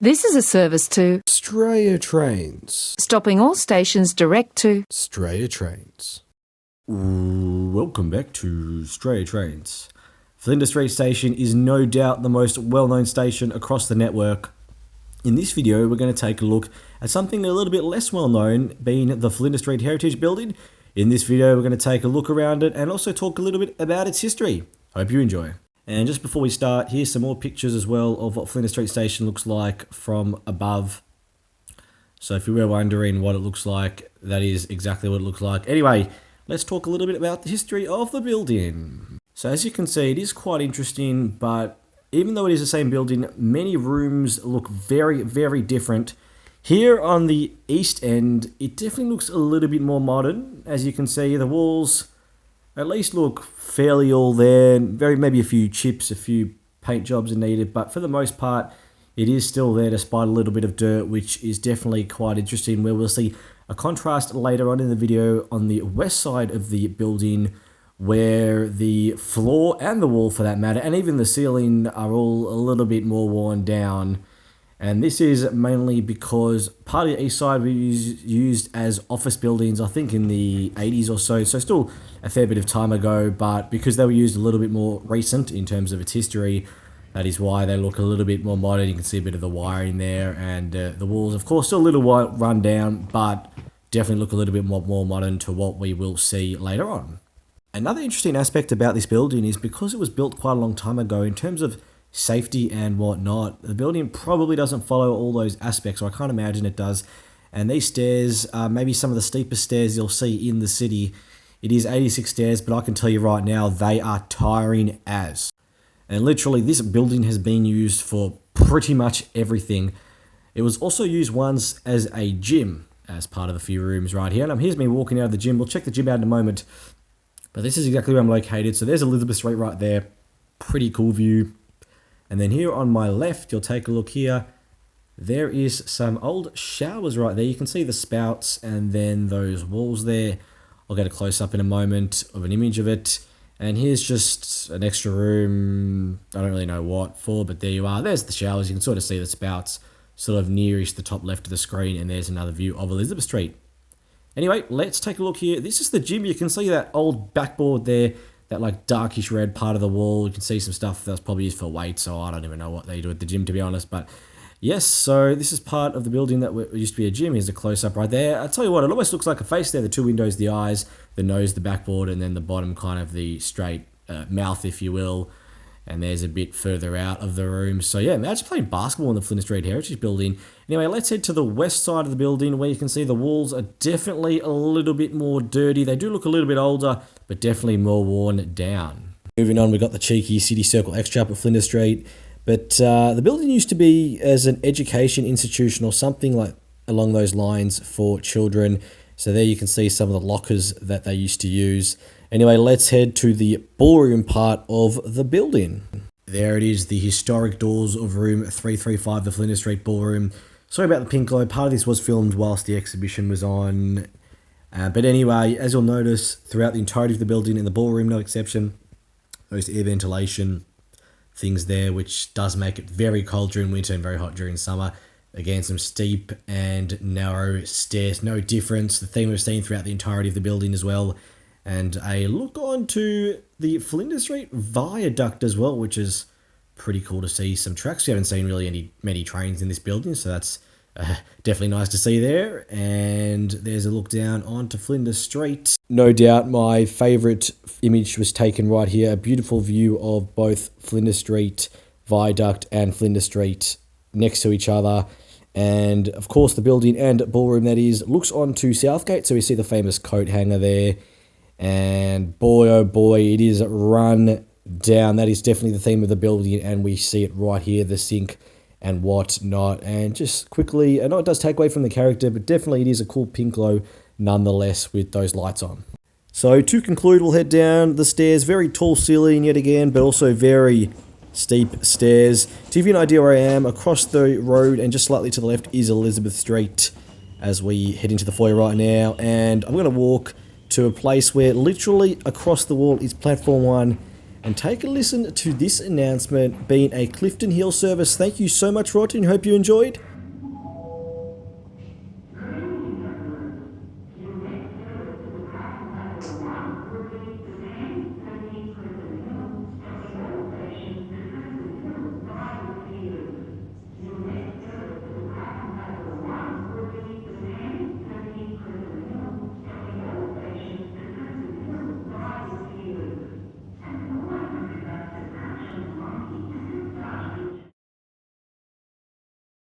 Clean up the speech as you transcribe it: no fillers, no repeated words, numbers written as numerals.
This is a service to Strayatrains. stopping all stations direct to Strayatrains. Welcome back to Strayatrains. Flinders Street Station is no doubt the most well-known station across the network. In this video, we're going to take a look at something a little bit less well-known, being the Flinders Street Heritage Building. In this video, we're going to take a look around it and also talk a little bit about its history. Hope you enjoy. And just before we start, here's some more pictures as well of what Flinders Street Station looks like from above. So if you were wondering what it looks like, that is exactly what it looks like. Anyway, let's talk a little bit about the history of the building. So as you can see, it is quite interesting, but even though it is the same building, many rooms look very, very different. Here on the east end, it definitely looks a little bit more modern. As you can see, the walls at least look fairly all there. Maybe a few chips, a few paint jobs are needed, but for the most part, it is still there despite a little bit of dirt, which is definitely quite interesting, where we'll see a contrast later on in the video on the west side of the building, where the floor and the wall for that matter, and even the ceiling are all a little bit more worn down. And this is mainly because part of the east side was used as office buildings, I think in the 80s or so. So still a fair bit of time ago, but because they were used a little bit more recent in terms of its history, that is why they look a little bit more modern. You can see a bit of the wiring there, and the walls, of course, still a little run down, but definitely look a little bit more modern to what we will see later on. Another interesting aspect about this building is because it was built quite a long time ago, in terms of safety and whatnot, the building probably doesn't follow all those aspects, or I can't imagine it does. And these stairs are maybe some of the steepest stairs you'll see in the city. It is 86 stairs, but I can tell you right now, they are tiring as. And literally, this building has been used for pretty much everything. It was also used once as a gym, as part of a few rooms right here. And here's me walking out of the gym. We'll check the gym out in a moment. But this is exactly where I'm located. So there's Elizabeth Street right there. Pretty cool view. And then here on my left, you'll take a look here. There is some old showers right there. You can see the spouts and then those walls there. I'll get a close-up in a moment of an image of it. And here's just an extra room. I don't really know what for, but there you are. There's the showers. You can sort of see the spouts sort of nearish the top left of the screen. And there's another view of Elizabeth Street. Anyway, let's take a look here. This is the gym. You can see that old backboard there, that like darkish red part of the wall. You can see some stuff that's probably used for weights, so I don't even know what they do at the gym, to be honest. But yes, so this is part of the building that used to be a gym. Here's a close-up right there. I'll tell you what, it almost looks like a face there. The two windows, the eyes, the nose, the backboard, and then the bottom kind of the straight mouth, if you will. And there's a bit further out of the room. So yeah, imagine playing basketball in the Flinders Street Heritage Building. Anyway, let's head to the west side of the building, where you can see the walls are definitely a little bit more dirty. They do look a little bit older, but definitely more worn down. Moving on, we've got the cheeky City Circle X up at Flinders Street. But the building used to be as an education institution or something like along those lines for children. So there you can see some of the lockers that they used to use. Anyway, let's head to the ballroom part of the building. There it is, the historic doors of room 335, the Flinders Street Ballroom. Sorry about the pink glow. Part of this was filmed whilst the exhibition was on. But anyway, as you'll notice, throughout the entirety of the building, in the ballroom, no exception, those air ventilation things there, which does make it very cold during winter and very hot during summer. Again, some steep and narrow stairs, no difference. The theme we've seen throughout the entirety of the building as well. And a look on to the Flinders Street Viaduct as well, which is pretty cool to see some tracks. We haven't seen really many trains in this building, so that's definitely nice to see there. And there's a look down onto Flinders Street. No doubt my favourite image was taken right here. A beautiful view of both Flinders Street Viaduct and Flinders Street next to each other. And of course the building and ballroom, that is, looks onto Southgate. So we see the famous coat hanger there. And boy, oh boy, it is run down. That is definitely the theme of the building, and we see it right here, the sink and whatnot. And just quickly, I know it does take away from the character, but definitely it is a cool pink glow nonetheless with those lights on. So to conclude, we'll head down the stairs. Very tall ceiling yet again, but also very steep stairs. To give you an idea where I am, across the road and just slightly to the left is Elizabeth Street as we head into the foyer right now. And I'm going to walk to a place where literally across the wall is platform 1, and take a listen to this announcement being a Clifton Hill service. Thank you so much for watching. Hope you enjoyed.